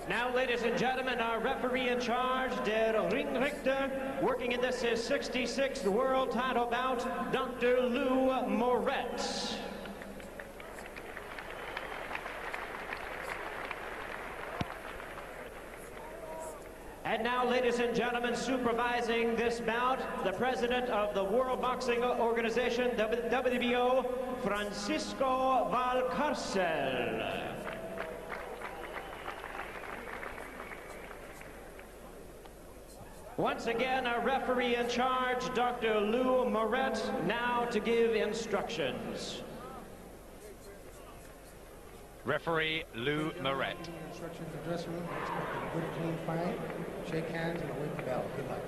Now, ladies and gentlemen, our referee in charge, der Ringrichter, working in this his 66th world title bout, Dr. Lou Moret. And now, ladies and gentlemen, supervising this bout, the president of the World Boxing Organization, WBO, Francisco Valcarcel. Once again, our referee in charge, Dr. Lou Moret, now to give instructions. Referee Lou Moret. Instructions in the dressing room. Expect a good, clean fight. Shake hands and await the bell. Good luck.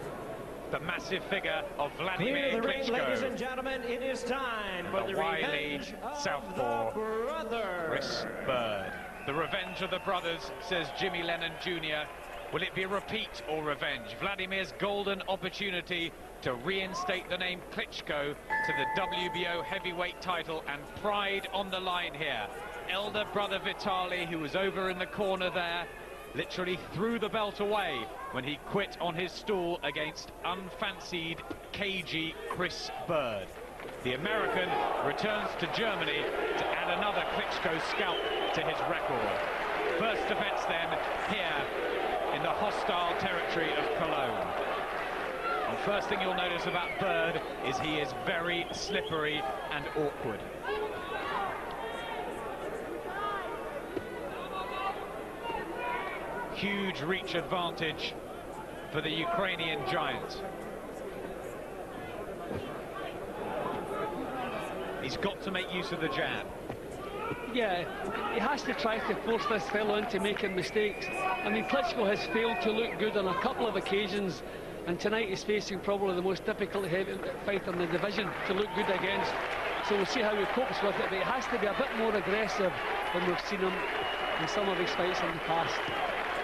The massive figure of Wladimir Clear the ring, Klitschko. ladies and gentlemen, it is time for the revenge of southpaw the brother. Chris Byrd. The revenge of the brothers, says Jimmy Lennon Jr. Will it be a repeat or revenge? Vladimir's golden opportunity to reinstate the name Klitschko to the WBO heavyweight title, and pride on the line here. Elder brother Vitali, who was over in the corner there, literally threw the belt away when he quit on his stool against unfancied, cagey Chris Byrd. The American returns to Germany to add another Klitschko scalp to his record. First defense then here in the hostile territory of Cologne. And first thing you'll notice about Byrd is he is very slippery and awkward. Huge reach advantage for the Ukrainian giant. He's got to make use of the jab. Yeah, he has to try to force this fellow into making mistakes. I mean, Klitschko has failed to look good on a couple of occasions, and tonight he's facing probably the most difficult heavyweight fighter in the division to look good against. So we'll see how he copes with it, but he has to be a bit more aggressive than we've seen him in some of his fights in the past.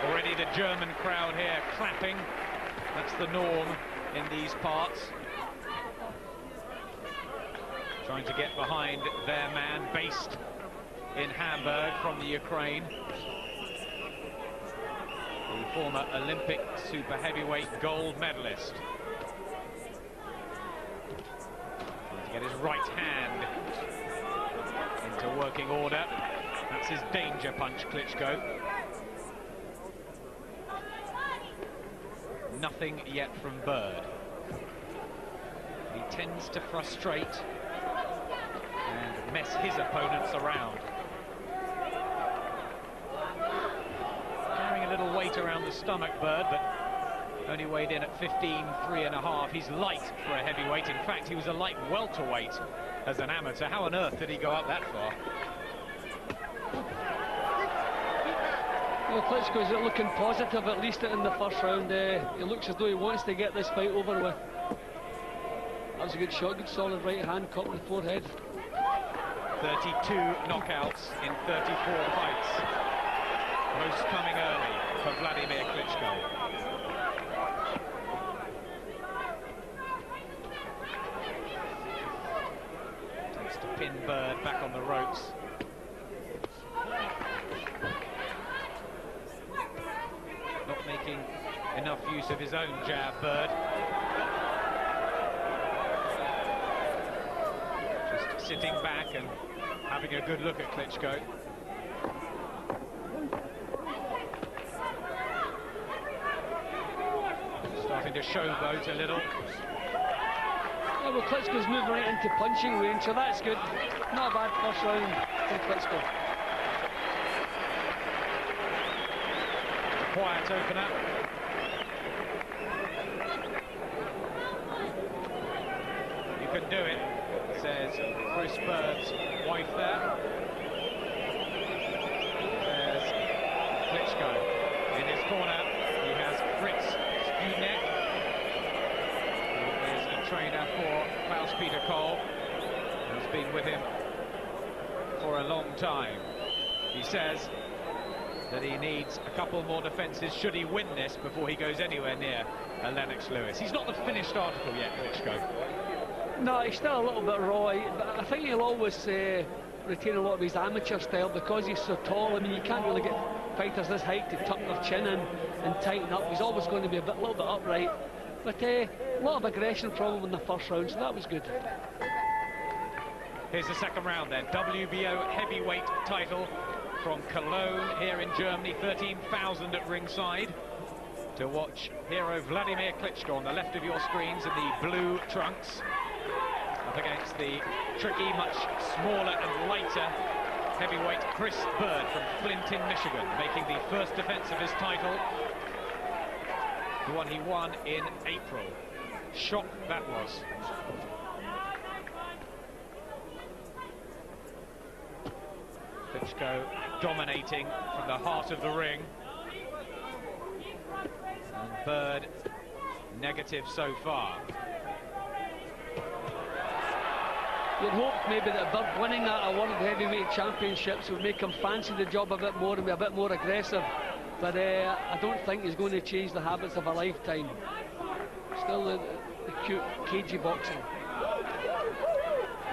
Already the German crowd here clapping. That's the norm in these parts. Trying to get behind their man, based in Hamburg from the Ukraine. The former Olympic super heavyweight gold medalist. Trying to get his right hand into working order. That's his danger punch, Klitschko. Nothing yet from Byrd. He tends to frustrate and mess his opponents around. Carrying a little weight around the stomach, Byrd, but only weighed in at 15.3½. He's light for a heavyweight. In fact, he was a light welterweight as an amateur. How on earth did he go up that far? Well, Klitschko is looking positive, at least in the first round. He looks as though he wants to get this fight over with. That was a good shot, good solid right hand, caught in the forehead. 32 knockouts in 34 fights. Most coming early for Wladimir Klitschko. Tends to pin Byrd back on the ropes. Not making enough use of his own jab, Byrd. Just sitting back and having a good look at Klitschko. Starting to showboat a little. Yeah, well, Klitschko's moving right into punching range, so that's good. Not a bad first round for Klitschko. Quiet opener. You can do it, says Chris Byrd's wife there. There's Klitschko in his corner. He has Fritz Studnek, who is a trainer for Klaus-Peter Kohl, who's been with him for a long time. He says that he needs a couple more defences should he win this before he goes anywhere near Lennox Lewis. He's not the finished article yet, Klitschko. No, he's still a little bit raw, but I think he'll always retain a lot of his amateur style because he's so tall. I mean, you can't really get fighters this height to tuck their chin in and tighten up. He's always going to be a little bit upright. But a lot of aggression from him in the first round, so that was good. Here's the second round then. WBO heavyweight title from Cologne here in Germany. 13,000 at ringside to watch hero Wladimir Klitschko on the left of your screens in the blue trunks, up against the tricky, much smaller and lighter heavyweight Chris Byrd from Flint in Michigan, making the first defense of his title, the one he won in April. Shock that was. Klitschko dominating from the heart of the ring. And Byrd negative so far. You'd hope maybe that Byrd winning at a World Heavyweight Championships would make him fancy the job a bit more and be a bit more aggressive. But I don't think he's going to change the habits of a lifetime. Still the cute, cagey boxing.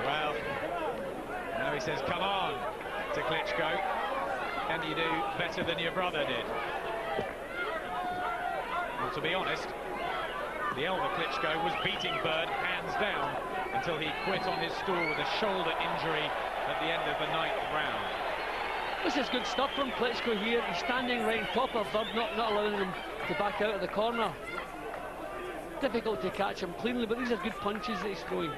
Well, now he says, come on, to Klitschko. Can you do better than your brother did? Well, to be honest, the elder Klitschko was beating Byrd hands down until he quit on his stool with a shoulder injury at the end of the 9th round. This is good stuff from Klitschko here. He's standing right on top of Byrd, not allowing him to back out of the corner. Difficult to catch him cleanly, but these are good punches that he's throwing.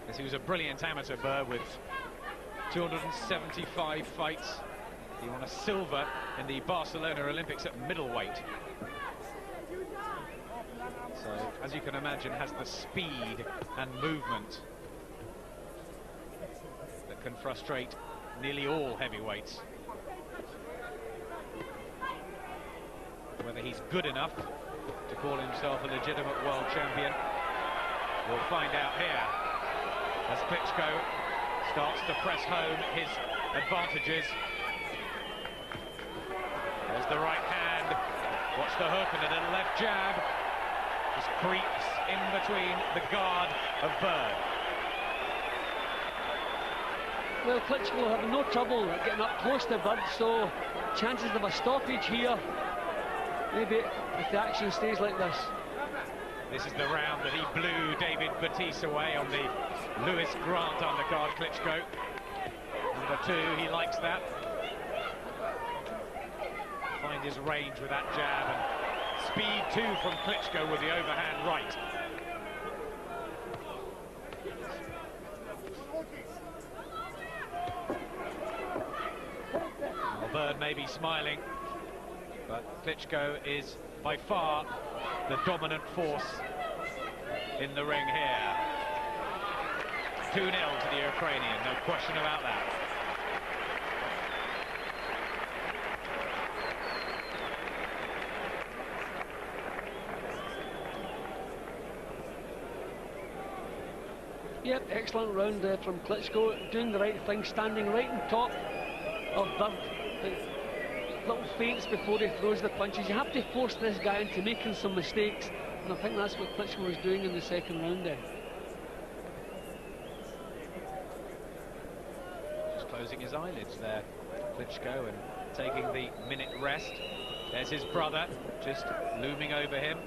Yes, he was a brilliant amateur, Byrd, with 275 fights. He won a silver in the Barcelona Olympics at middleweight. So, as you can imagine, has the speed and movement that can frustrate nearly all heavyweights. Whether he's good enough to call himself a legitimate world champion, we'll find out here as Klitschko starts to press home his advantages. There's the right hand, watch the hook and a little left jab. Just creeps in between the guard of Byrd. Well, Klitschko having no trouble getting up close to Byrd, so chances of a stoppage here. Maybe if the action stays like this. This is the round that he blew David Batiste away on the Lewis Grant undercard. Klitschko, number 2, he likes that. Find his range with that jab, and speed too from Klitschko with the overhand right. Well, Byrd may be smiling, but Klitschko is by far the dominant force in the ring here. 2-0 to the Ukrainian, no question about that. Yep, excellent round there from Klitschko, doing the right thing, standing right on top of Byrd. Little feints before he throws the punches. You have to force this guy into making some mistakes, and I think that's what Klitschko was doing in the second round there. Just closing his eyelids there, Klitschko, and taking the minute rest. There's his brother just looming over him.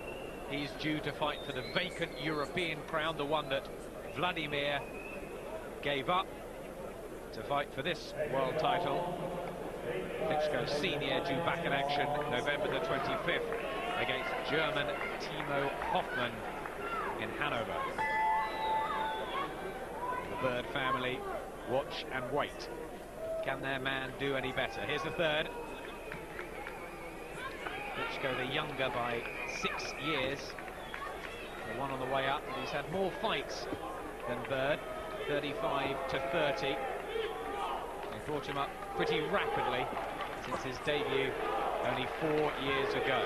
He's due to fight for the vacant European crown, the one that Wladimir gave up to fight for this world title. Klitschko Senior due back in action November the 25th against German Timo Hoffmann in Hanover. The Byrd family watch and wait. Can their man do any better? Here's the third. Klitschko the younger by 6 years. The one on the way up, but he's had more fights than Byrd, 35 to 30. They brought him up pretty rapidly since his debut only 4 years ago.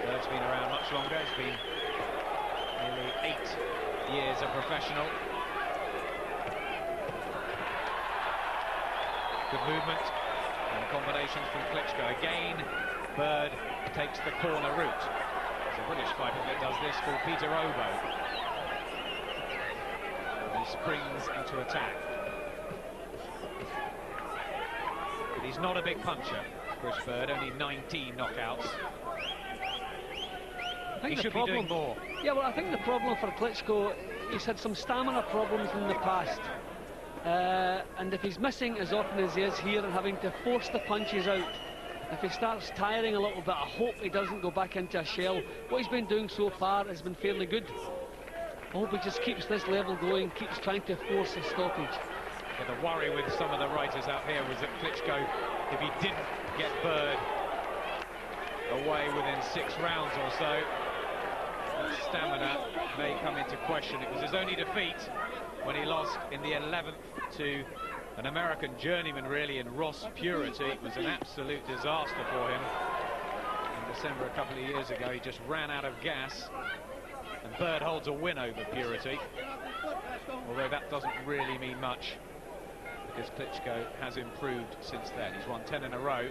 Byrd's been around much longer. It's been nearly 8 years a professional. Good movement and combinations from Klitschko. Again, Byrd takes the corner route. There's a British fighter that does this called Peter Obo. He springs into attack. But he's not a big puncher, Chris Byrd, only 19 knockouts. He should be doing more. Yeah, well, I think the problem for Klitschko, he's had some stamina problems in the past. And if he's missing as often as he is here and having to force the punches out, if he starts tiring a little bit, I hope he doesn't go back into a shell. What he's been doing so far has been fairly good. I hope he just keeps this level going, keeps trying to force a stoppage. Yeah, the worry with some of the writers out here was that Klitschko, if he didn't get Byrd away within 6 rounds or so, stamina may come into question. It was his only defeat when he lost in the 11th to an American journeyman, really, in Ross Purity. It was an absolute disaster for him. In December a couple of years ago, he just ran out of gas. And Byrd holds a win over Purity, although that doesn't really mean much, because Klitschko has improved since then. He's won 10 in a row.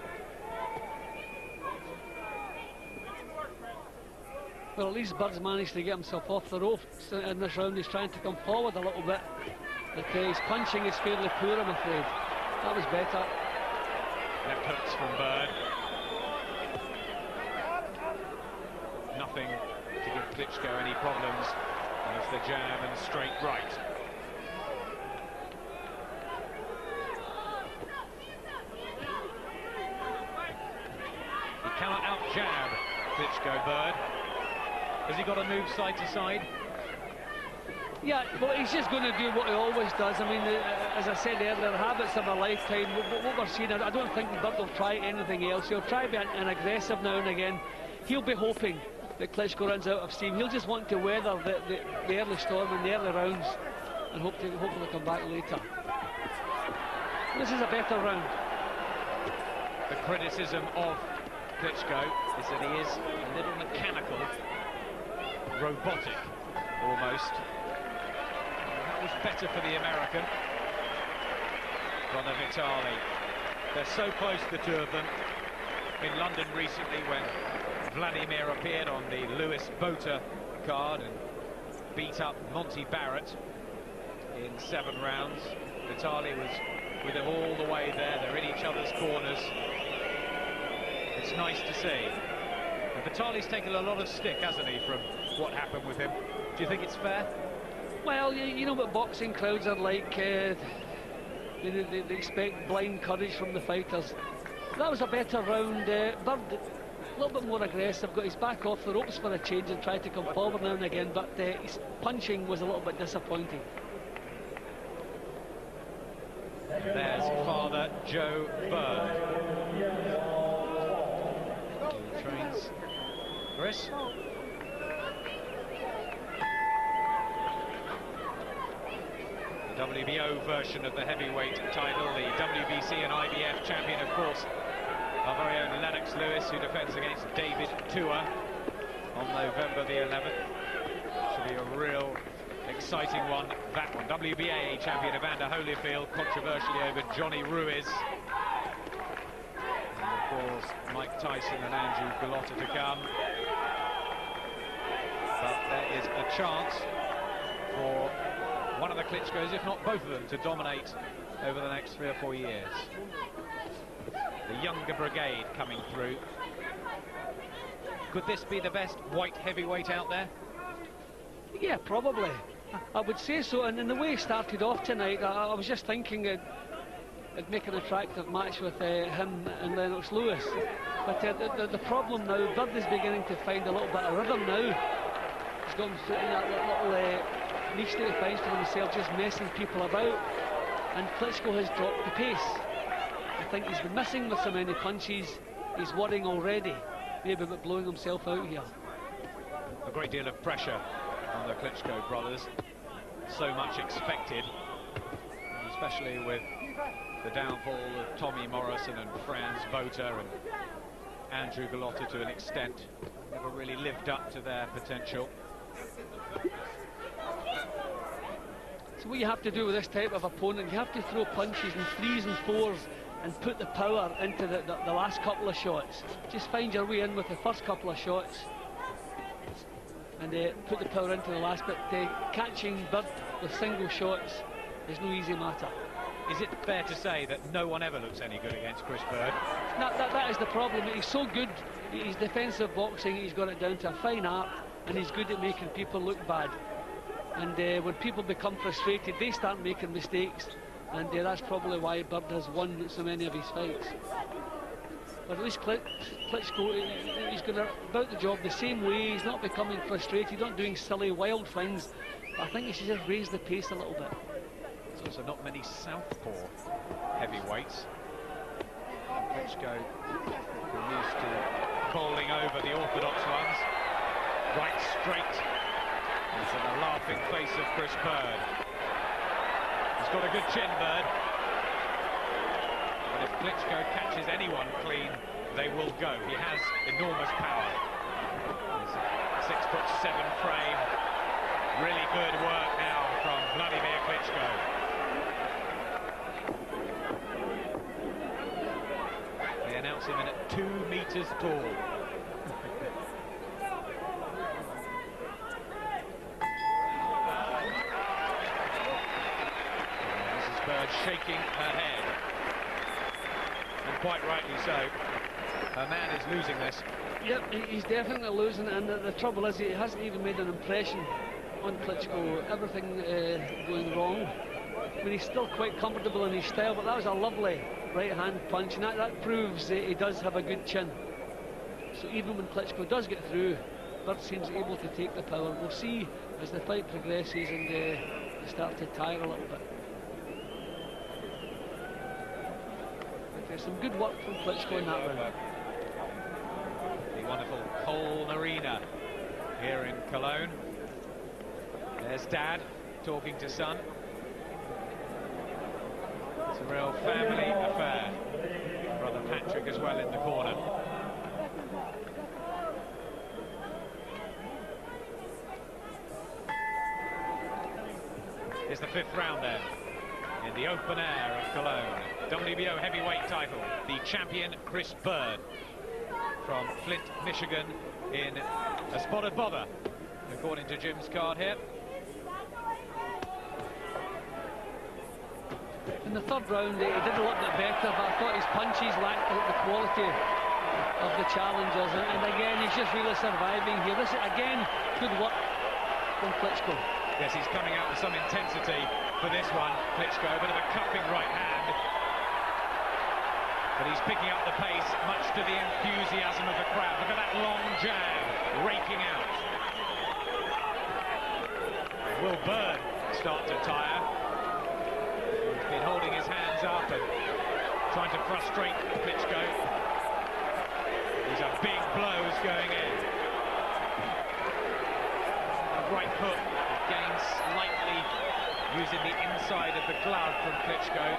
Well, at least Byrd's managed to get himself off the ropes in this round. He's trying to come forward a little bit. But his punching is fairly poor, I'm afraid. That was better. Left hooks from Byrd. Nothing to give Klitschko any problems. There's the jab and straight right. He cannot out-jab Klitschko, Byrd. Has he got to move side to side? Yeah, well, he's just going to do what he always does. I mean, as I said earlier, habits of a lifetime. What we're seeing, I don't think Byrd will try anything else. He'll try to be an aggressive now and again. He'll be hoping that Klitschko runs out of steam. He'll just want to weather the early storm in the early rounds and hopefully come back later. This is a better round. The criticism of Klitschko is that he is a little mechanical, robotic almost. That was better for the American, Brother Vitali. They're so close, the two of them. In London recently, when Wladimir appeared on the Lewis Bota card and beat up Monty Barrett in 7 rounds. Vitali was with him all the way there. They're in each other's corners. It's nice to see. And Vitali's taken a lot of stick, hasn't he, from what happened with him? Do you think it's fair? Well, you know what boxing crowds are like. They expect blind courage from the fighters. That was a better round. Byrd, a little bit more aggressive, got his back off the ropes for a change and tried to come forward now and again, but his punching was a little bit disappointing. There's Father Joe Byrd. He trains Chris. The WBO version of the heavyweight title, the WBC and IBF champion, of course, our very own Lennox Lewis, who defends against David Tua on November the 11th. Should be a real exciting one, that one. WBA champion Evander Holyfield, controversially over Johnny Ruiz. And of course, Mike Tyson and Andrew Gallotta to come. But there is a chance for one of the Klitschkos, if not both of them, to dominate over the next 3 or 4 years. The younger brigade coming through. Could this be the best white heavyweight out there? Yeah, probably. I would say so, and in the way he started off tonight, I was just thinking it'd make an attractive match with him and Lennox Lewis. But the problem now, Byrd is beginning to find a little bit of rhythm now. He's gone through that little niche that he finds for himself, just messing people about, and Klitschko has dropped the pace. I think he's been missing with so many punches. He's worrying already, maybe about blowing himself out here. A great deal of pressure on the Klitschko brothers. So much expected, especially with the downfall of Tommy Morrison and Franz Botha and Andrew Gallotta to an extent. Never really lived up to their potential. So what you have to do with this type of opponent, you have to throw punches in 3s and 4s and put the power into the last couple of shots. Just find your way in with the first couple of shots and put the power into the last bit. Catching Byrd with single shots is no easy matter. Is it fair to say that no one ever looks any good against Chris Byrd? That is the problem. He's so good. He's defensive boxing. He's got it down to a fine art, and he's good at making people look bad. And when people become frustrated, they start making mistakes, and that's probably why Byrd has won so many of his fights. But at least Klitschko, he's going about the job the same way. He's not becoming frustrated, not doing silly, wild things. But I think he should just raise the pace a little bit. There's also not many southpaw heavyweights. Klitschko, who used to bowling over the orthodox ones, right straight into the laughing face of Chris Byrd. He's got a good chin, Byrd. But if Klitschko catches anyone clean, they will go. He has enormous power. His 6'7" frame. Really good work now from Wladimir Klitschko. They announce him in at 2 meters tall. Mrs. Byrd shaking her head. And quite rightly so. Her man is losing this. Yep, he's definitely losing, and the trouble is he hasn't even made an impression on Klitschko. Everything going wrong. I mean, he's still quite comfortable in his style, but that was a lovely right-hand punch, and that proves he does have a good chin. So even when Klitschko does get through, Byrd seems able to take the power. We'll see as the fight progresses and they start to tire a little bit. But there's some good work from Klitschko in that round. The wonderful Colne Arena here in Cologne. There's Dad talking to son. It's a real family affair. Brother Patrick as well in the corner. It's the 5th round then, in the open air of Cologne. WBO heavyweight title, the champion Chris Byrd from Flint, Michigan, in a spotted bother, according to Jim's card here. In the 3rd round, he did a little bit better, but I thought his punches lacked the quality of the challengers. And again, he's just really surviving here. This is, again, good work from Klitschko. Yes, he's coming out with some intensity for this one, Klitschko. A bit of a cupping right hand. But he's picking up the pace, much to the enthusiasm of the crowd. Look at that long jab, raking out. Will Byrd start to tire? He's been holding his hands up and trying to frustrate Klitschko. These are big blows going in. A right hook, again slightly using the inside of the glove from Klitschko.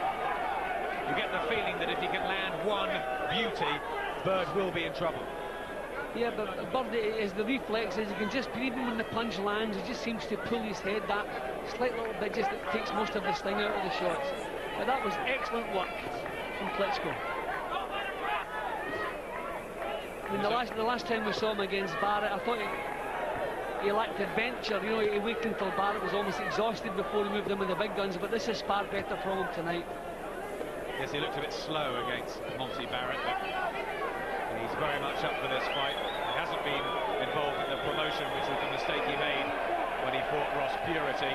You get the feeling that if he can land one beauty, Byrd will be in trouble. Yeah, but Byrd is the reflexes. You can just, even when the punch lands, he just seems to pull his head that slight little bit, just that takes most of the sting out of the shots. But that was excellent work from Klitschko. I mean, the last time we saw him against Barrett, I thought he lacked adventure. You know, he waited until Barrett was almost exhausted before he moved in with the big guns. But this is far better from him tonight. Yes, he looked a bit slow against Monty Barrett, but he's very much up for this fight. He hasn't been involved in the promotion, which was the mistake he made when he fought Ross Purity.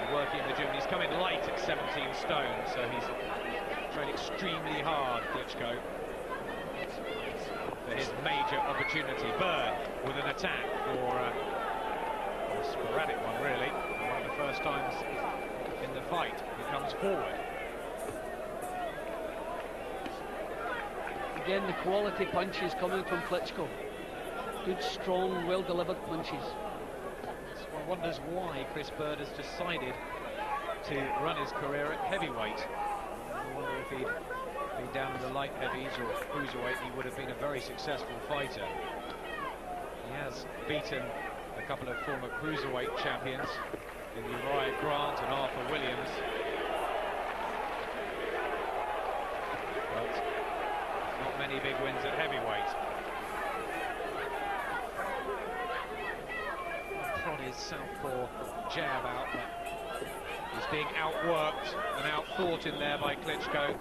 And working in the gym, he's come in light at 17 stone, so he's trained extremely hard, Klitschko, for his major opportunity. Byrd with an attack for a sporadic one, really. One of the first times in the fight he comes forward. Again, the quality punches coming from Klitschko. Good, strong, well-delivered punches. So one wonders why Chris Byrd has decided to run his career at heavyweight. I wonder if he'd been down in the light heavies or cruiserweight, he would have been a very successful fighter. He has beaten a couple of former cruiserweight champions in Uriah Grant and Arthur Williams. But not many big wins at heavyweight. Prod his southpaw jab out, but He's being outworked and outfought in there by Klitschko.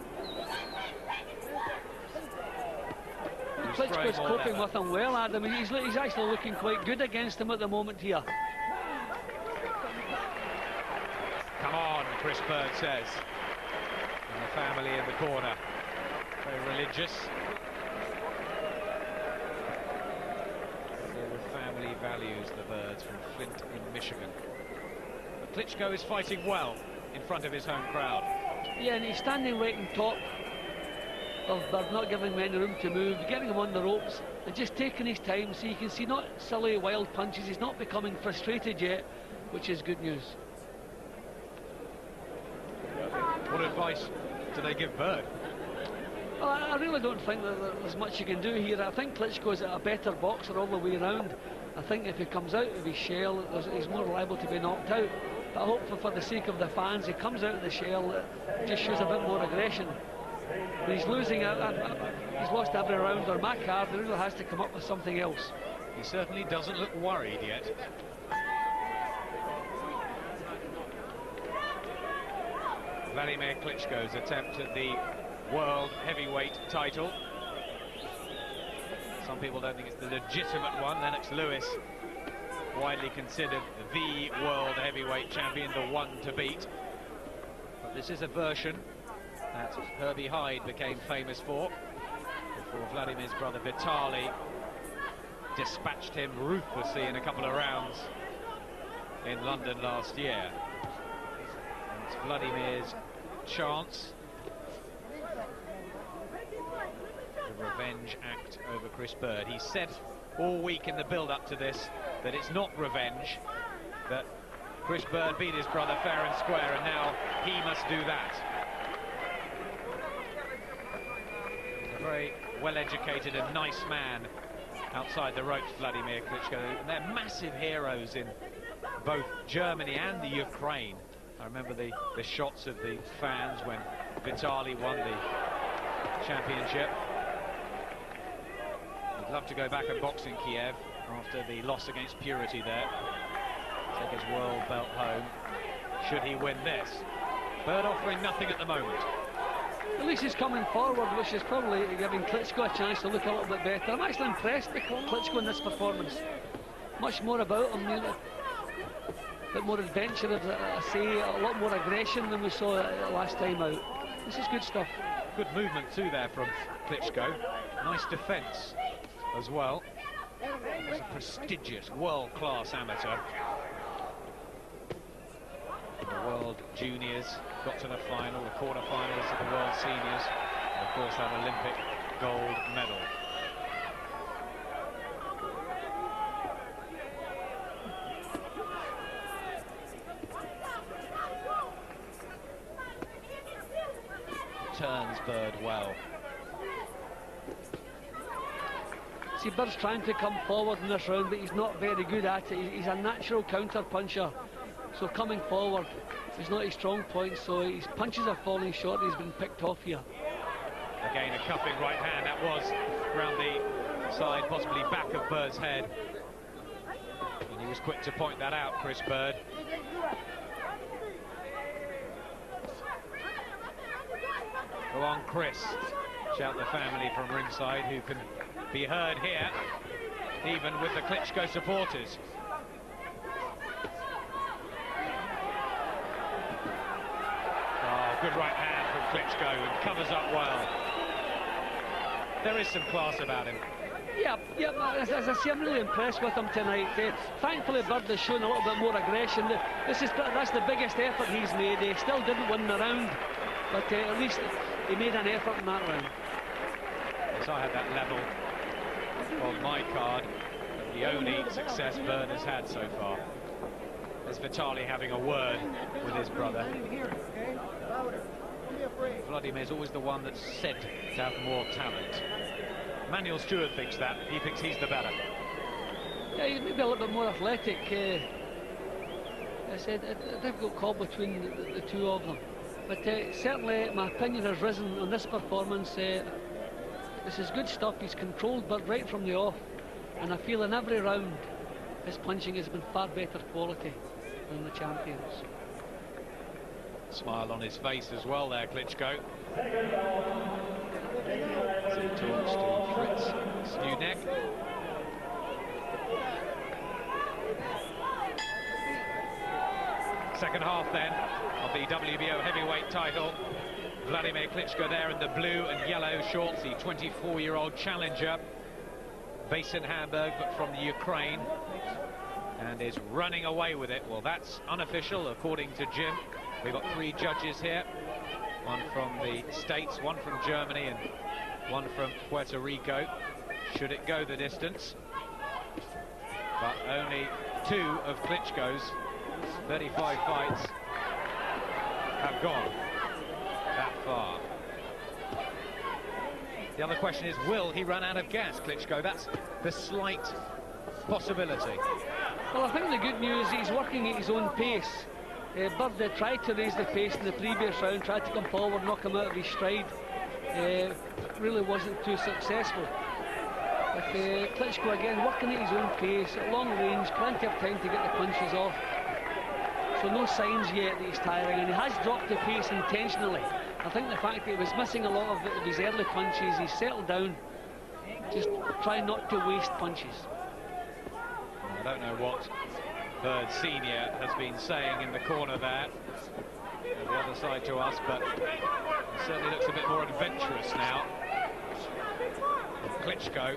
Klitschko's coping with him well, Adam. He's actually looking quite good against him at the moment here. Come on, Chris Byrd says. And the family in the corner. Very religious. Their family values, the Byrds from Flint in Michigan. But Klitschko is fighting well in front of his home crowd. Yeah, and he's standing right on top of Byrd, not giving him any room to move, getting him on the ropes and just taking his time, so you can see not silly wild punches. He's not becoming frustrated yet, which is good news. What advice do they give Byrd? Well, I really don't think that there's much you can do here. I think Klitschko's a better boxer all the way around. I think if he comes out of his shell, he's more liable to be knocked out. But I hope for the sake of the fans, he comes out of the shell, just shows a bit more aggression. But he's losing, he's lost every round on my card. He really has to come up with something else. He certainly doesn't look worried yet. Wladimir Klitschko's attempt at the world heavyweight title. Some people don't think it's the legitimate one. Lennox Lewis, widely considered the world heavyweight champion, the one to beat. But this is a version that Herbie Hyde became famous for, before Vladimir's brother Vitaly dispatched him ruthlessly in a couple of rounds in London last year. And it's Vladimir's chance. The revenge act over Chris Byrd. He said all week in the build-up to this that it's not revenge, that Chris Byrd beat his brother fair and square, and now he must do that. He's a very well-educated and nice man outside the ropes, Wladimir Klitschko. And they're massive heroes in both Germany and the Ukraine. I remember the shots of the fans when Vitaly won the championship. He'd love to go back and box in Kiev after the loss against Purity there. Take his world belt home, should he win this. Byrd offering nothing at the moment. At least he's coming forward, which is probably giving Klitschko a chance to look a little bit better. I'm actually impressed with Klitschko in this performance. Much more about him, you know, a bit more adventure, I say, a lot more aggression than we saw last time out. This is good stuff. Good movement too there from Klitschko. Nice defence as well. He's a prestigious, world-class amateur. The World Juniors got to the final, the quarter-finals of the World Seniors, and of course that Olympic gold medal. Turns Byrd well. See, Byrd's trying to come forward in this round, but he's not very good at it. He's a natural counter-puncher, so coming forward is not his strong point, so his punches are falling short. He's been picked off here. Again, a cuffing right hand. That was round the side, possibly back of Byrd's head. And he was quick to point that out, Chris Byrd. Go on, Chris, shout the family from ringside, who can be heard here, even with the Klitschko supporters. Oh, good right hand from Klitschko, and covers up well. There is some class about him. Yeah, as I say, I'm really impressed with him tonight. Thankfully, Byrd has shown a little bit more aggression. That's the biggest effort he's made. He still didn't win the round, but at least he made an effort in that round. Yes, I had that level on my card, but the only success Byrd has had so far. There's Vitaly having a word with his brother. Vladimir's always the one that's said to have more talent. Manuel Stewart thinks that. He thinks he's the better. Yeah, he's maybe a little bit more athletic. I said a difficult call between the two of them. But certainly my opinion has risen on this performance. This is good stuff. He's controlled Byrd right from the off, and I feel in every round his punching has been far better quality than the champions. Smile on his face as well there, Klitschko. As he talks to Fritz Snunek. Second half then of the WBO heavyweight title. Wladimir Klitschko there in the blue and yellow shorts, the 24-year-old challenger, based in Hamburg but from the Ukraine, and is running away with it. Well, that's unofficial according to Jim. We've got 3 judges here, one from the States, one from Germany and one from Puerto Rico. Should it go the distance? But only 2 of Klitschko's 35 fights have gone that far. The other question is, will he run out of gas, Klitschko? That's the slight possibility. Well, I think the good news is he's working at his own pace. Byrd tried to raise the pace in the previous round, tried to come forward, knock him out of his stride. Really wasn't too successful. But Klitschko again working at his own pace, at long range, plenty of time to get the punches off. So no signs yet that he's tiring, and he has dropped the pace intentionally. I think the fact that he was missing a lot of his early punches, he's settled down, just trying not to waste punches. I don't know what Byrd Senior has been saying in the corner there, the other side to us, but he certainly looks a bit more adventurous now. Klitschko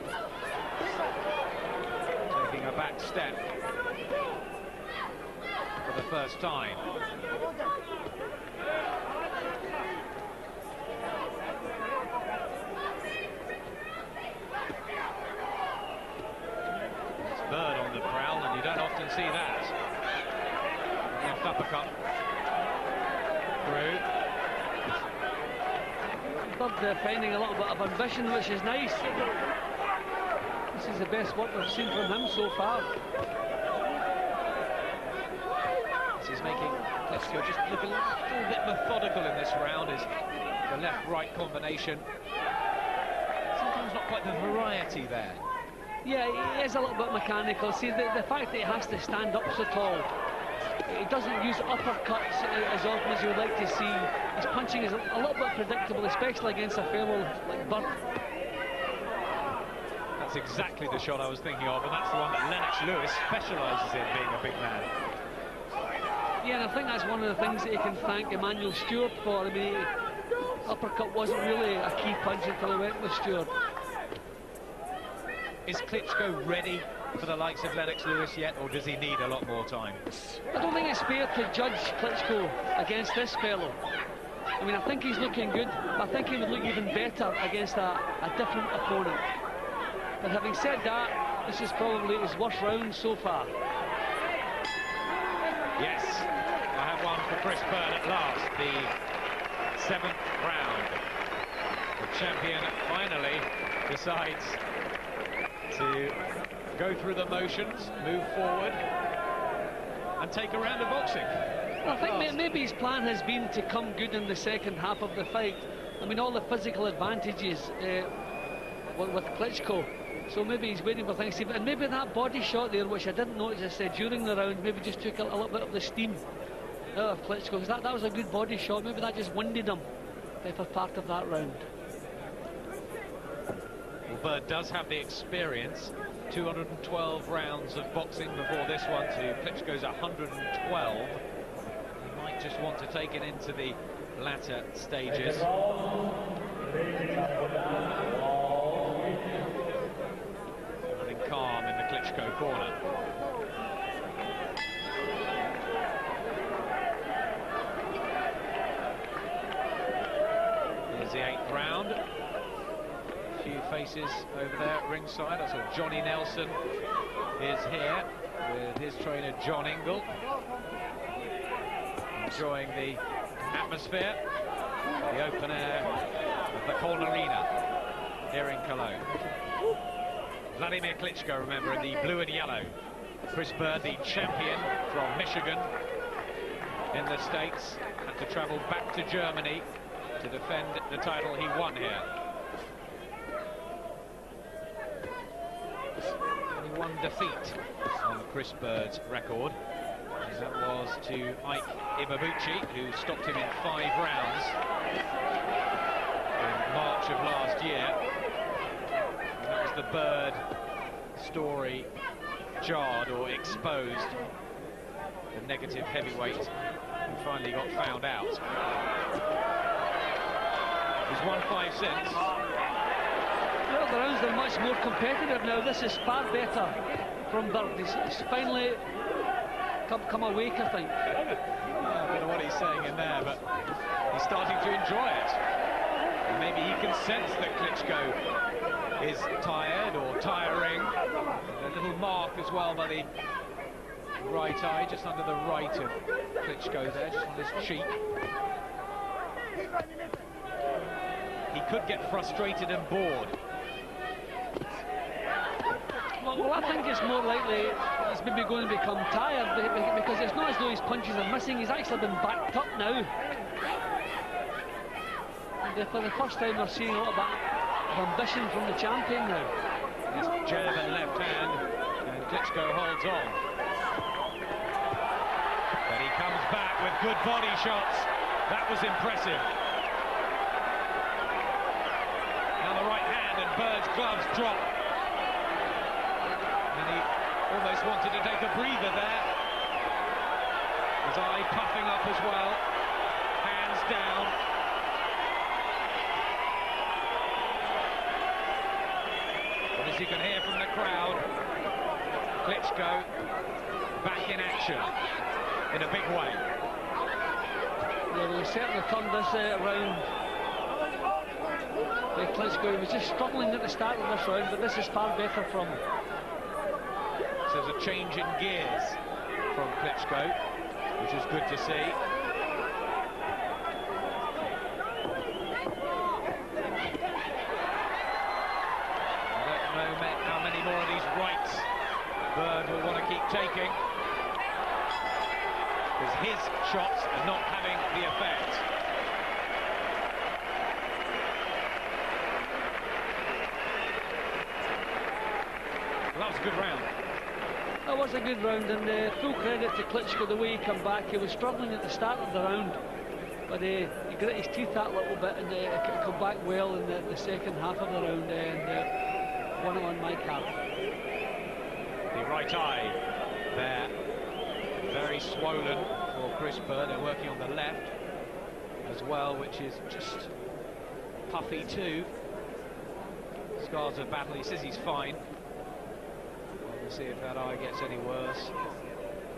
taking a back step for the first time. It's Byrd on the prowl, and you don't often see that. Left uppercut through. Byrd finding a little bit of ambition, which is nice. This is the best work we've seen from him so far. This is making Klitschko just look a little bit methodical in this round. Is the left-right combination. Sometimes not quite the variety there. Yeah, he is a little bit mechanical. See, the fact that he has to stand up so tall, he doesn't use uppercuts as often as you would like to see. His punching is a little bit predictable, especially against a fellow like Byrd. That's exactly the shot I was thinking of, and that's the one that Lennox Lewis specialises in, being a big man. Yeah, and I think that's one of the things that he can thank Emmanuel Stewart for. I mean, uppercut wasn't really a key punch until he went with Stewart. Is Klitschko ready for the likes of Lennox Lewis yet, or does he need a lot more time? I don't think it's fair to judge Klitschko against this fellow. I mean, I think he's looking good, but I think he would look even better against a different opponent. But having said that, this is probably his worst round so far. Yes, I have one for Chris Byrd at last, the 7th round. The champion finally decides to go through the motions, move forward, and take a round of boxing. Well, I think maybe his plan has been to come good in the second half of the fight. I mean, all the physical advantages with Klitschko. So maybe he's waiting for things to... And maybe that body shot there, which I didn't notice, I said, during the round, maybe just took a little bit of the steam out of Klitschko, because that was a good body shot. Maybe that just winded him for part of that round. Well, Byrd does have the experience. 212 rounds of boxing before this one to Klitschko's 112. He might just want to take it into the latter stages. Calm in the Klitschko corner. Here's the 8th round. A few faces over there at ringside. I saw Johnny Nelson is here with his trainer John Ingle, enjoying the atmosphere, the open air of the Colne Arena here in Cologne. Wladimir Klitschko, remember, in the blue and yellow. Chris Byrd, the champion from Michigan in the States, had to travel back to Germany to defend the title he won here. Only one defeat on Chris Byrd's record, and that was to Ike Iwabuchi, who stopped him in 5 rounds in March of last year. And that was the Byrd story jarred or exposed. The negative heavyweight who finally got found out. He's won 5 since. Well, the rounds are much more competitive now. This is far better from Byrd. He's finally come awake, I think. I don't know what he's saying in there, but he's starting to enjoy it. And maybe he can sense that Klitschko is tired or tiring. A little mark as well by the right eye, just under the right of Klitschko there, just on his cheek. He could get frustrated and bored. Well, I think it's more likely he's maybe going to become tired, because it's not as though his punches are missing. He's actually been backed up now. And for the first time, we're seeing a little bit of ambition from the champion now. His jab and left hand, and Klitschko holds on. But he comes back with good body shots. That was impressive. Now the right hand, and Byrd's gloves drop. And he almost wanted to take a breather there. His eye puffing up as well. Hands down. But as you can hear from the crowd, Klitschko back in action in a big way. Yeah, well, he certainly turned this round. Klitschko was just struggling at the start of this round, but this is far better from him. So there's a change in gears from Klitschko, which is good to see. I don't know how many more of these rights Byrd will want to keep taking, because his shots are not having the effect. Well, that was a good round. That was a good round, and full credit to Klitschko the way he came back. He was struggling at the start of the round, but he grit his teeth that little bit and come back well in the second half of the round, and won it on my card. The right eye there, very swollen for Chris Byrd. They're working on the left as well, which is just puffy too. Scars of battle. He says he's fine. We'll see if that eye gets any worse.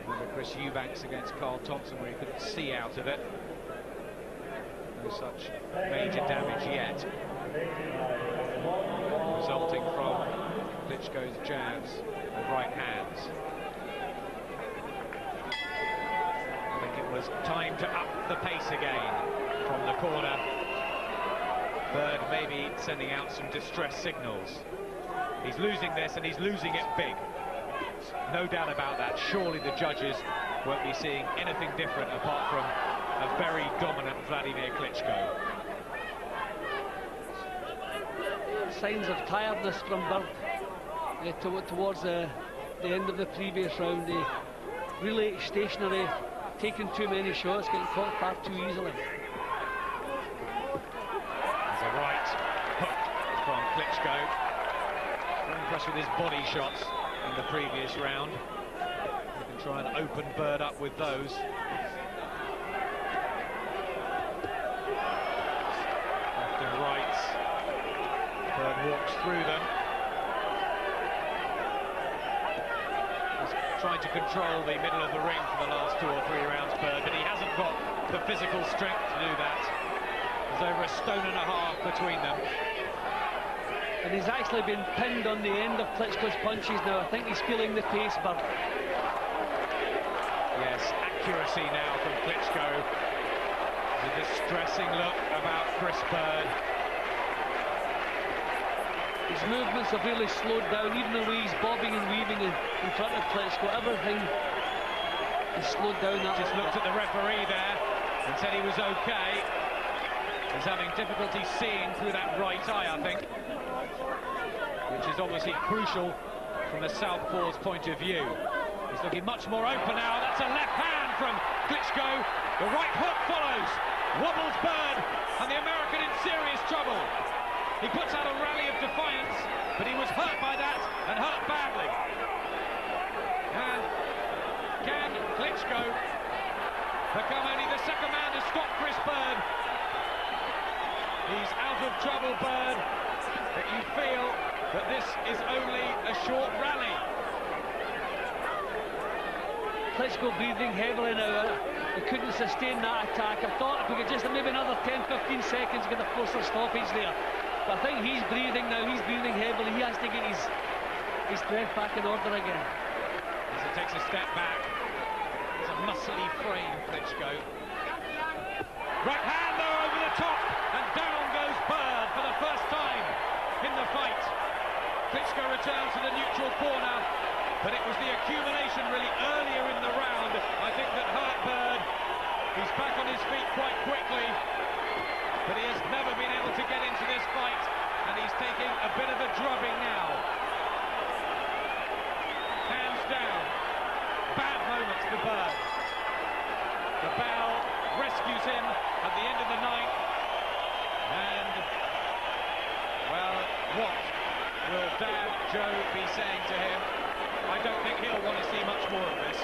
Remember Chris Eubanks against Carl Thompson, where he couldn't see out of it. No such major damage yet, resulting from Klitschko's jabs and right hands. I think it was time to up the pace again from the corner. Byrd maybe sending out some distress signals. He's losing this, and he's losing it big. No doubt about that. Surely the judges won't be seeing anything different apart from a very dominant Wladimir Klitschko. Signs of tiredness from Byrd towards the end of the previous round. Really stationary, taking too many shots, getting caught far too easily. There's a right hook from Klitschko. Very impressed with his body shots in the previous round. You can try and open Byrd up with those. Left and right. Byrd walks through them. He's trying to control the middle of the ring for the last 2 or 3 rounds, Byrd, but he hasn't got the physical strength to do that. There's over 1.5 stones between them. And he's actually been pinned on the end of Klitschko's punches now. I think he's feeling the pace, Byrd. Yes, accuracy now from Klitschko. There's a distressing look about Chris Byrd. His movements have really slowed down, even the way he's bobbing and weaving in front of Klitschko. Everything has slowed down. That just looked at the referee there and said he was okay. He's having difficulty seeing through that right eye, I think, which is obviously crucial from the southpaw's point of view. He's looking much more open now. That's a left hand from Klitschko, the right hook follows, wobbles Byrd, and the American in serious trouble. He puts out a rally of defiance, but he was hurt by that, and hurt badly. And can Klitschko become only the second man to stop Chris Byrd? He's out of trouble, Byrd, but you feel that this is only a short rally. Klitschko breathing heavily now. He couldn't sustain that attack. I thought if we could just maybe another 10-15 seconds get a forcer stoppage there. But I think he's breathing now. He's breathing heavily. He has to get his breath back in order again. As he takes a step back, it's a muscly frame, Klitschko. Right hand though over the top, and down goes Byrd for the first time in the fight. Klitschko returns to the neutral corner, but it was the accumulation really earlier in the round, I think, that hurt Byrd. He's back on his feet quite quickly, but he has never been able to get into this fight, and he's taking a bit of a drubbing now. Hands down, bad moments for Byrd. The bell rescues him at the end of the night, and, well, what will Dad Joe be saying to him? I don't think he'll want to see much more of this.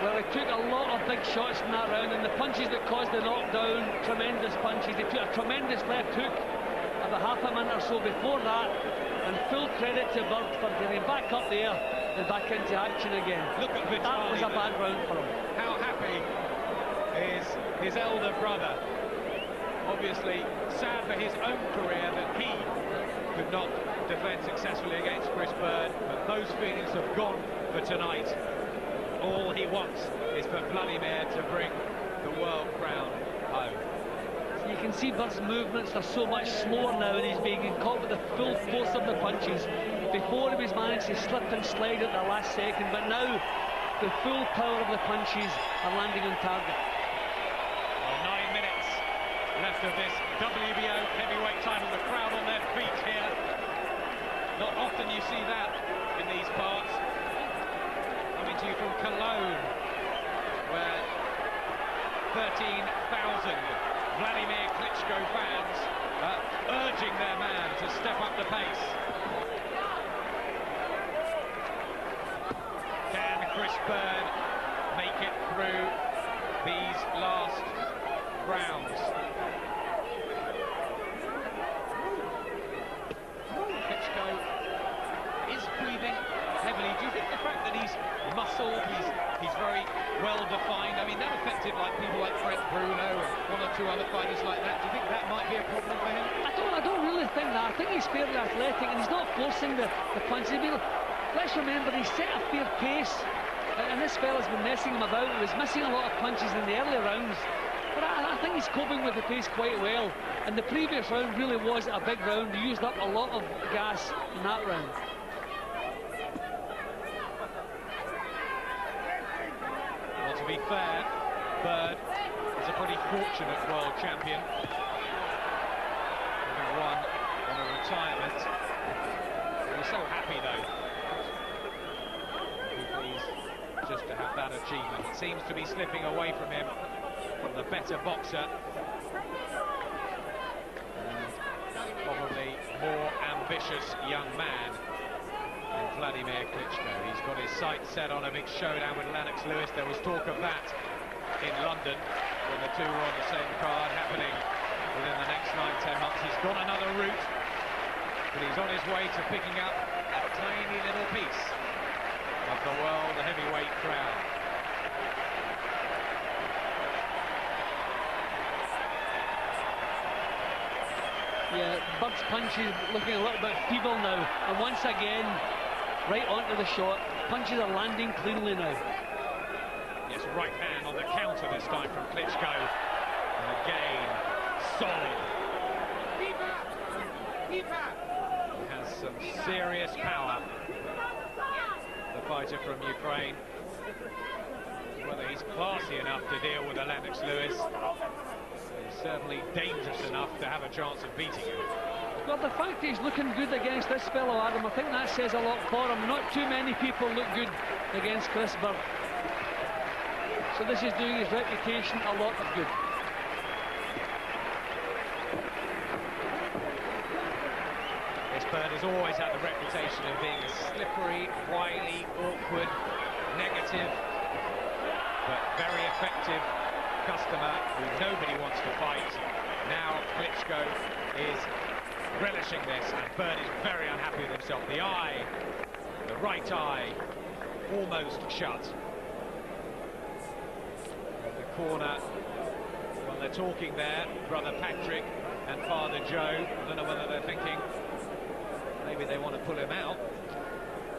Well, he took a lot of big shots in that round, and the punches that caused the knockdown, tremendous punches. He took a tremendous left hook about half a minute or so before that, and full credit to Byrd for getting back up there and back into action again. Look at Vitaly. That was a bad round for him. How happy is his elder brother? Obviously sad for his own career that he could not defend successfully against Chris Byrd, but those feelings have gone for tonight. All he wants is for Wladimir to bring the world crown home. So you can see Byrd's movements are so much slower now, and he's being caught with the full force of the punches. Before he was managed to slip and slide at the last second, but now the full power of the punches are landing on target. Well, 9 minutes left of this WBO heavyweight title. The crowd on their feet here. Not often you see that in these parts. Coming to you from Cologne, where 13,000 Wladimir Klitschko fans are urging their man to step up the pace. Can Chris Byrd make it through these last rounds? Klitschko is breathing heavily. Do you think the fact that he's muscled, he's very well defined, I mean, that affected like people like Fred Bruno and one or two other fighters like that? Do you think that might be a problem for him? I don't really think that. I think he's fairly athletic, and he's not forcing the punches. I mean, let's remember, he set a fair pace, and this fella's been messing him about. He was missing a lot of punches in the early rounds, but I think he's coping with the pace quite well. And the previous round really was a big round. He used up a lot of gas in that round. Well, to be fair, Byrd is a pretty fortunate world champion, having won on a retirement. We're so happy, though. He's just to have that achievement. It seems to be slipping away from him, from the better boxer. And probably more ambitious young man than Wladimir Klitschko. He's got his sights set on a big showdown with Lennox Lewis. There was talk of that in London when the two were on the same card, happening within the next 9-10 months. He's gone another route, but he's on his way to picking up a tiny little piece of the world heavyweight crown. Yeah, Byrd's punches looking a little bit feeble now, and once again, right onto the shot. Punches are landing cleanly now. Yes, right hand on the counter this time from Klitschko. And again, solid. He has some serious power, the fighter from Ukraine. Whether he's classy enough to deal with a Lennox Lewis, he's certainly dangerous enough to have a chance of beating him. Well, the fact he's looking good against this fellow, Adam, I think that says a lot for him. Not too many people look good against Chris Byrd. So this is doing his reputation a lot of good. Byrd has always had the reputation of being a slippery, wily, awkward, negative, but very effective customer who nobody wants to fight. Now Klitschko is relishing this, and Byrd is very unhappy with himself. The eye, the right eye, almost shut. At the corner, well, they're talking there, Brother Patrick and Father Joe. I don't know whether they're thinking maybe they want to pull him out.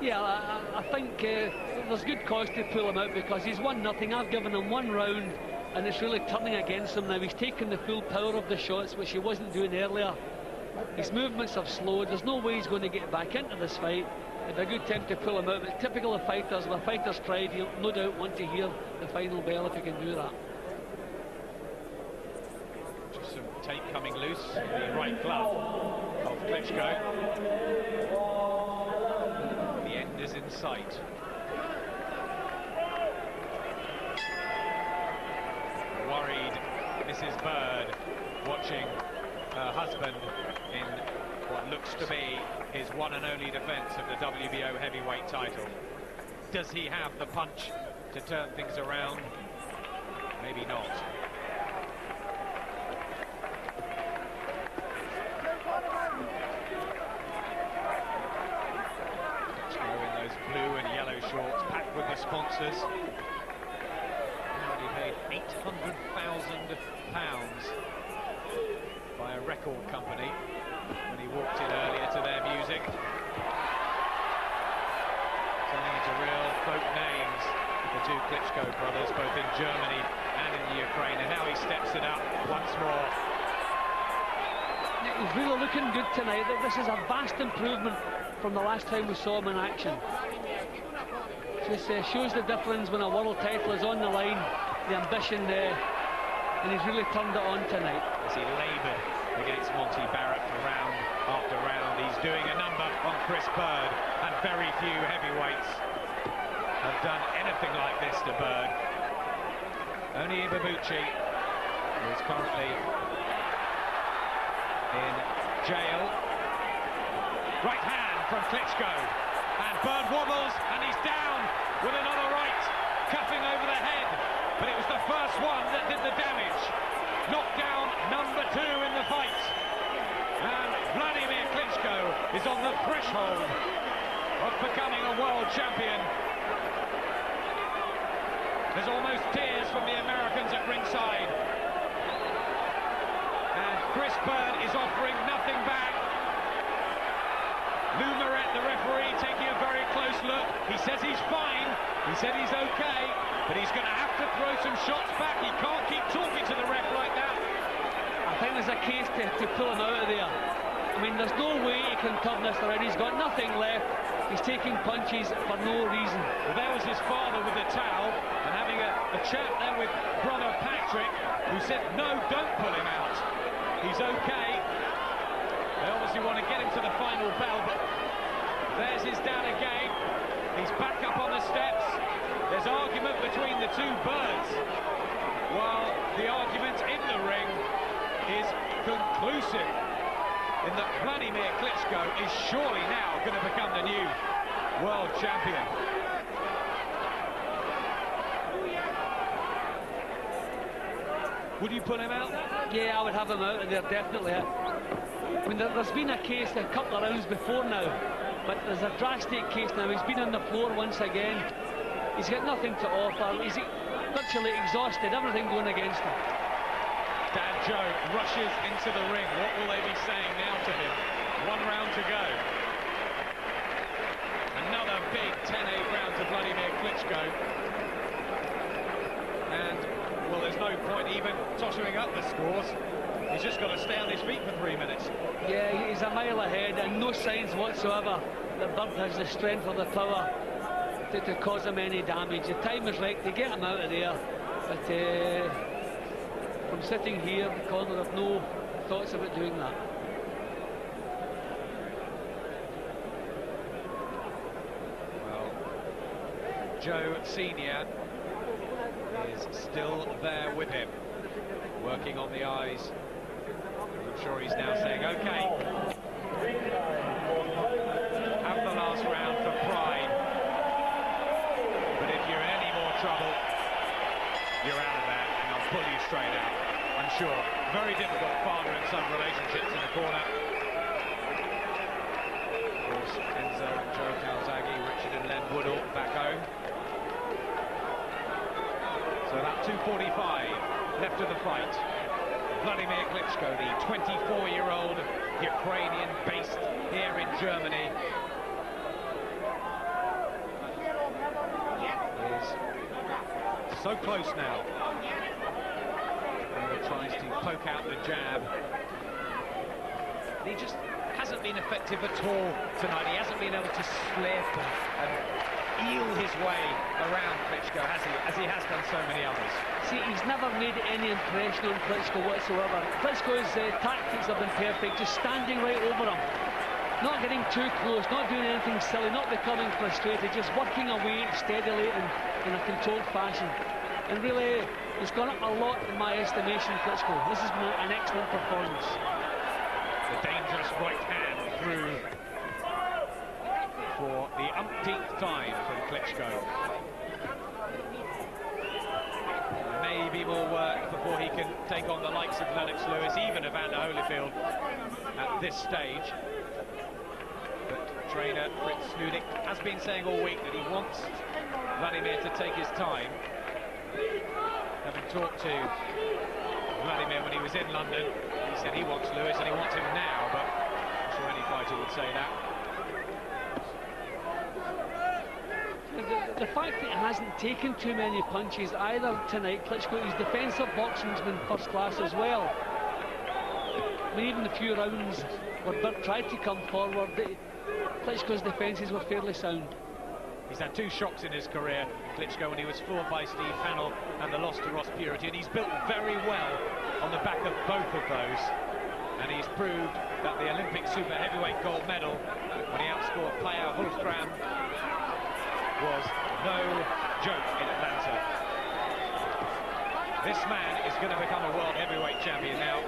Yeah, I think there's good cause to pull him out, because he's 1-0. I've given him 1 round, and it's really turning against him now. He's taken the full power of the shots, which he wasn't doing earlier. His movements have slowed. There's no way he's going to get back into this fight. It's a good time to pull him out, but typical of fighters, when a fighter's tried, he'll no doubt want to hear the final bell if he can do that. Just some tape coming loose, the right glove of Klitschko. The end is in sight. Worried Mrs. Byrd, watching her husband in what looks to be his one and only defence of the WBO heavyweight title. Does he have the punch to turn things around? Maybe not. In those blue and yellow shorts, packed with the sponsors. He paid £800,000 by a record company when he walked in earlier to their music. Turning into real folk names, the two Klitschko brothers, both in Germany and in the Ukraine, and now he steps it up once more. He's really looking good tonight. This is a vast improvement from the last time we saw him in action. This shows the difference when a world title is on the line, the ambition there, and he's really turned it on tonight. As he laboured against Monty Barrett for round after round, he's doing a number on Chris Byrd, and very few heavyweights have done anything like this to Byrd. Only Ibabuchi, who is currently in jail. Right hand from Klitschko, and Byrd wobbles, and he's down with another right, cuffing over the head, but it was the first one that did the damage. Knockdown number 2 in the fight, and Wladimir Klitschko is on the threshold of becoming a world champion. There's almost tears from the Americans at ringside, and Chris Byrd is offering nothing back. Lou Moret, the referee, taking a very close look. He says he's fine, he said he's okay, but he's going to have to throw some shots back. He can't keep talking to the ref like that. I think there's a case to pull him out of there. I mean, there's no way he can turn this around. He's got nothing left. He's taking punches for no reason. Well, there was his father with the towel, and having a chat then with Brother Patrick, who said, no, don't pull him out. He's okay. They obviously want to get him to the final bell, but there's his dad again. He's back up on the steps. There's argument between the two Byrds, while the argument in the ring is conclusive in that Wladimir Klitschko is surely now going to become the new world champion. Would you put him out? Yeah, I would have him out of there, definitely. I mean, there's been a case a couple of rounds before now, but there's a drastic case now. He's been on the floor once again. He's got nothing to offer. He's virtually exhausted, everything going against him. Dad Joe rushes into the ring. What will they be saying now to him? 1 round to go. Another big 10-8 round to Wladimir Klitschko. And, well, there's no point even tottering up the scores. He's just got to stay on his feet for 3 minutes. Yeah, he's a mile ahead, and no signs whatsoever that Byrd has the strength or the power to cause him any damage. The time is right to get him out of there, but from sitting here in the corner, I've no thoughts about doing that. Well, Joe Senior is still there with him, working on the eyes. I'm sure he's now saying, okay, have the last round for pride, but if you're in any more trouble, you're out of that, and I'll pull you straight out. I'm sure. Very difficult father and son relationships in the corner. Of course, Enzo and Joe Calzaghe, Richard and Len Woodall back home. So about 2:45 left of the fight. Wladimir Klitschko, the 24-year-old Ukrainian based here in Germany, is so close now. And tries to poke out the jab. He just hasn't been effective at all tonight. He hasn't been able to slip and eel his way around Klitschko, has he? As he has done so many others. See, he's never made any impression on Klitschko whatsoever. Klitschko's tactics have been perfect, just standing right over him. Not getting too close, not doing anything silly, not becoming frustrated, just working away steadily in a controlled fashion. And really, he's gone up a lot in my estimation, Klitschko. This has been an excellent performance. The dangerous right hand through for the umpteenth time from Klitschko. Maybe more work before he can take on the likes of Lennox Lewis, even Evander Holyfield at this stage. But trainer Fritz Ludik has been saying all week that he wants Wladimir to take his time. Having talked to Wladimir when he was in London, he said he wants Lewis and he wants him now, but I'm sure any fighter would say that. The fact that he hasn't taken too many punches either tonight, Klitschko, his defensive boxing's been first class as well. I mean, even the few rounds where Byrd tried to come forward, Klitschko's defences were fairly sound. He's had two shocks in his career, Klitschko, when he was floored by Steve Hannell and the loss to Ross Purity, and he's built very well on the back of both of those. And he's proved that the Olympic super heavyweight gold medal, when he outscored player Hultgram, was no joke in Atlanta. This man is going to become a world heavyweight champion now.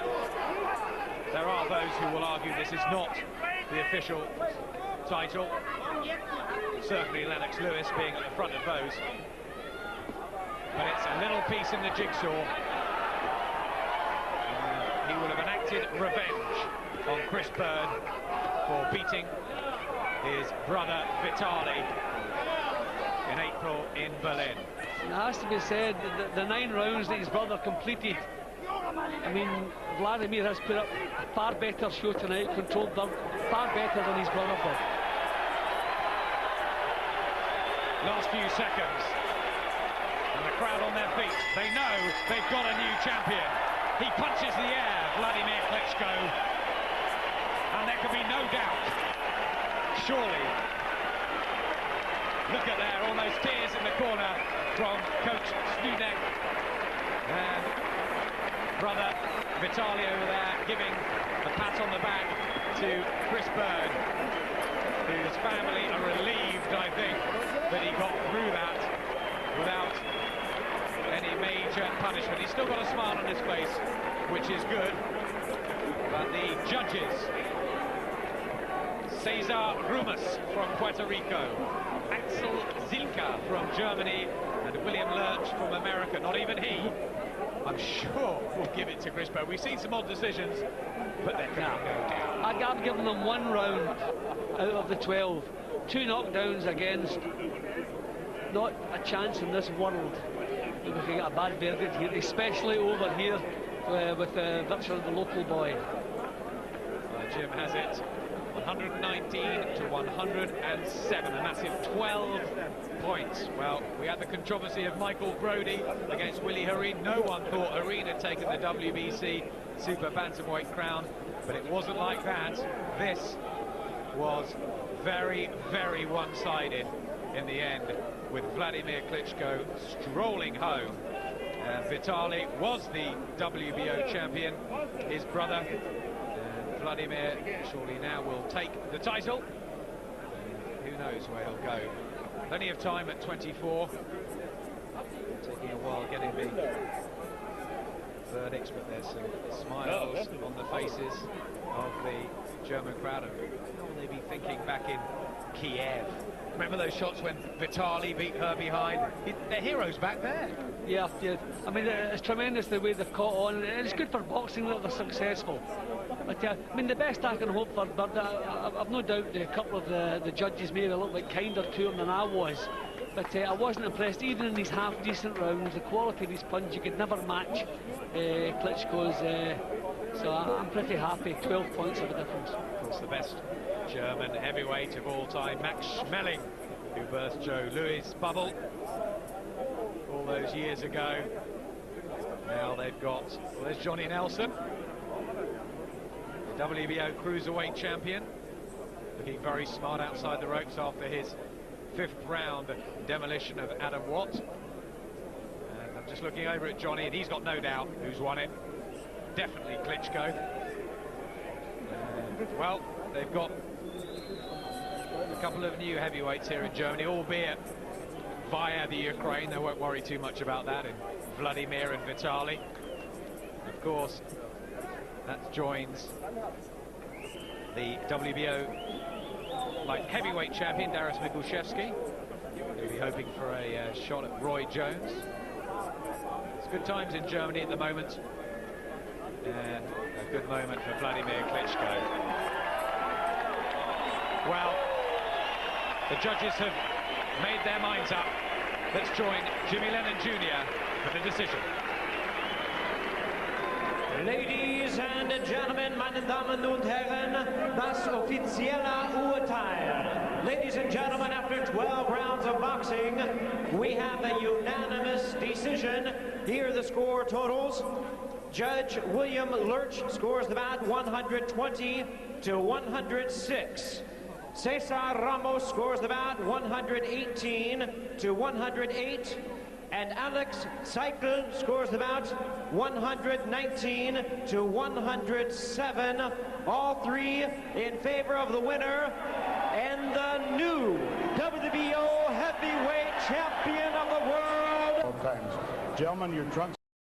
There are those who will argue this is not the official title. Certainly Lennox Lewis being at the front of those. But it's a little piece in the jigsaw. He will have enacted revenge on Chris Byrd for beating his brother Vitali in April in Berlin. It has to be said that the 9 rounds that his brother completed, I mean, Wladimir has put up a far better show tonight, controlled Byrd far better than his brother did. Last few seconds, and the crowd on their feet. They know they've got a new champion. He punches the air, Wladimir Klitschko, and there can be no doubt, surely. Look at there, all those tears in the corner from Coach Studek and brother Vitali over there giving a pat on the back to Chris Byrd, whose family are relieved, I think, that he got through that without any major punishment. He's still got a smile on his face, which is good, but the judges, Cesar Rumas from Puerto Rico, Axel Zilka from Germany, and William Lurch from America. Not even he, I'm sure, will give it to Chris Byrd. We've seen some odd decisions, but they're going to go down. I've given them 1 round out of the 12. 2 knockdowns against not a chance in this world that we can get a bad verdict here, especially over here with virtually the local boy. Jim has it 119 to 107, a massive 12 points. Well, we had the controversy of Michael Brodie against Willie Hareen. No one thought Hareen had taken the WBC super bantamweight crown, but it wasn't like that. This was very, very one-sided in the end, with Wladimir Klitschko strolling home. Vitali was the WBO champion, his brother. Wladimir surely now will take the title. Who knows where he'll go. Plenty of time at 24. taking a while getting the verdicts, but there's some smiles on the faces of the German crowd. And what will they be thinking back in Kiev? Remember those shots when Vitali beat her behind? They're heroes back there. Yeah, yeah. I mean, it's tremendous the way they've caught on. It's good for boxing that they're successful. But I mean, the best I can hope for Byrd, I've no doubt a couple of the judges maybe a little bit kinder to him than I was. But I wasn't impressed, even in these half-decent rounds. The quality of his punch, you could never match Klitschko's. So I'm pretty happy. 12 points of a difference. Of course, the best German heavyweight of all time, Max Schmeling, who burst Joe Louis' bubble all those years ago. Now they've got, well, there's Johnny Nelson, the WBO cruiserweight champion, looking very smart outside the ropes after his 5th round demolition of Adam Watt. And I'm just looking over at Johnny, and he's got no doubt who's won it. Definitely Klitschko. Well, they've got a couple of new heavyweights here in Germany, albeit via the Ukraine. They won't worry too much about that, in Wladimir and Vitali. Of course, that joins the WBO light heavyweight champion, Darius Mikuszewski. He'll be hoping for a shot at Roy Jones. It's good times in Germany at the moment, and a good moment for Wladimir Klitschko. Well, the judges have made their minds up. Let's join Jimmy Lennon Jr. for the decision. Ladies and gentlemen, meine Damen und Herren, das offizielle Urteil. Ladies and gentlemen, after 12 rounds of boxing, we have a unanimous decision. Here are the score totals. Judge William Lurch scores the bout 120 to 106. Cesar Ramos scores the bout 118 to 108. And Alex Seikel scores the bout 119 to 107. All three in favor of the winner and the new WBO heavyweight champion of the world. Gentlemen, your trunks